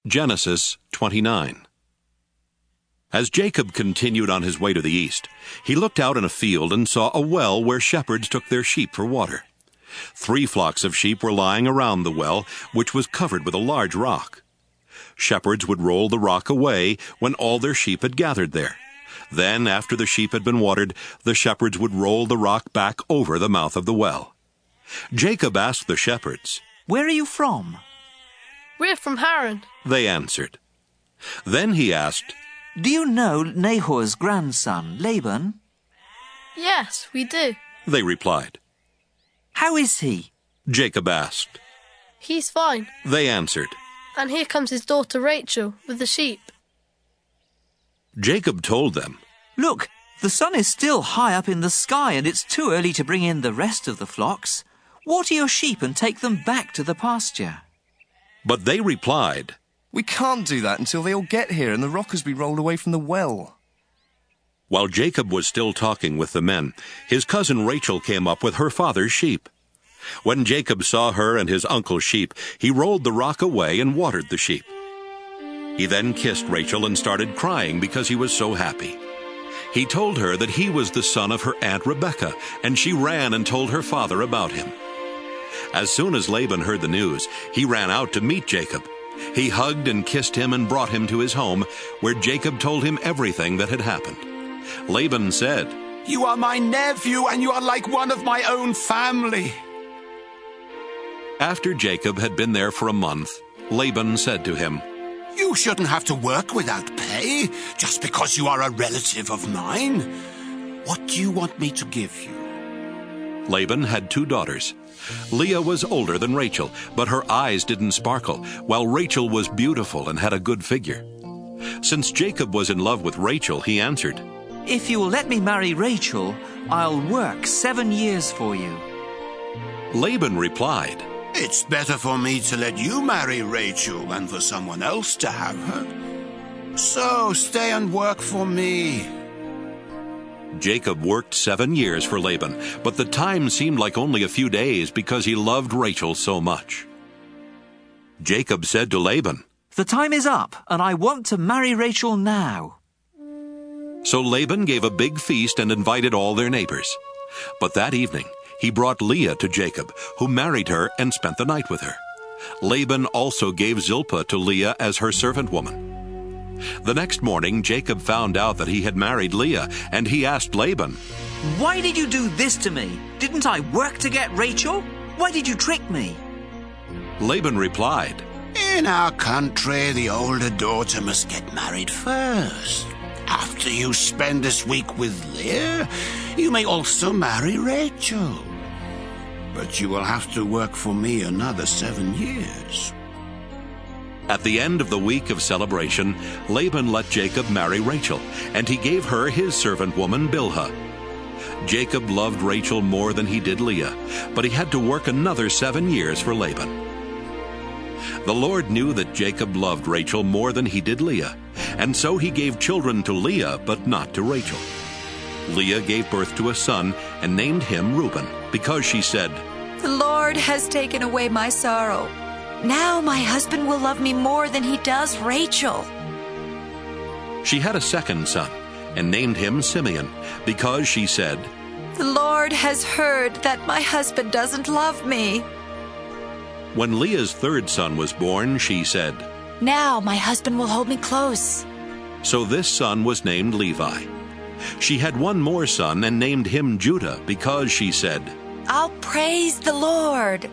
Genesis 29. As Jacob continued on his way to the east, he looked out in a field and saw a well where shepherds took their sheep for water. 3 flocks of sheep were lying around the well, which was covered with a large rock. Shepherds would roll the rock away when all their sheep had gathered there. Then, after the sheep had been watered, the shepherds would roll the rock back over the mouth of the well. Jacob asked the shepherds, "Where are you from?" "We're from Haran," they answered. Then he asked, "Do you know Nahor's grandson, Laban?" "Yes, we do." they replied. "How is he?" Jacob asked. "He's fine. They answered. And here comes his daughter Rachel with the sheep." Jacob told them, "Look, the sun is still high up in the sky and it's too early to bring in the rest of the flocks. Water your sheep and take them back to the pasture." But they replied, "We can't do that until they all get here and the rock has been rolled away from the well." While Jacob was still talking with the men, his cousin Rachel came up with her father's sheep. When Jacob saw her and his uncle's sheep, he rolled the rock away and watered the sheep. He then kissed Rachel and started crying because he was so happy. He told her that he was the son of her aunt Rebekah, and she ran and told her father about him. As soon as Laban heard the news, he ran out to meet Jacob. He hugged and kissed him and brought him to his home, where Jacob told him everything that had happened. Laban said, "You are my nephew, and you are like one of my own family." After Jacob had been there for a month, Laban said to him, "You shouldn't have to work without pay, just because you are a relative of mine. What do you want me to give you?" Laban had 2 daughters. Leah was older than Rachel, but her eyes didn't sparkle, while Rachel was beautiful and had a good figure. Since Jacob was in love with Rachel, he answered, "If you will let me marry Rachel, I'll work 7 years for you." Laban replied, "It's better for me to let you marry Rachel than for someone else to have her. So stay and work for me." Jacob worked 7 years for Laban, but the time seemed like only a few days because he loved Rachel so much. Jacob said to Laban, "The time is up, and I want to marry Rachel now." So Laban gave a big feast and invited all their neighbors. But that evening he brought Leah to Jacob, who married her and spent the night with her. Laban also gave Zilpah to Leah as her servant woman. The next morning Jacob found out that he had married Leah, and he asked Laban, "Why did you do this to me? Didn't I work to get Rachel? Why did you trick me?" Laban replied, "In our country, the older daughter must get married first. After you spend this week with Leah, you may also marry Rachel. But you will have to work for me another 7 years." At the end of the week of celebration, Laban let Jacob marry Rachel, and he gave her his servant woman Bilhah. Jacob loved Rachel more than he did Leah, but he had to work another 7 years for Laban. The Lord knew that Jacob loved Rachel more than he did Leah, and so he gave children to Leah, but not to Rachel. Leah gave birth to a son and named him Reuben, because she said, "The Lord has taken away my sorrow. Now my husband will love me more than he does Rachel." She had a second son and named him Simeon, because she said, "The Lord has heard that my husband doesn't love me." When Leah's third son was born, she said, Now my husband will hold me close. So this son was named Levi. She had one more son and named him Judah, because she said, I'll praise the Lord.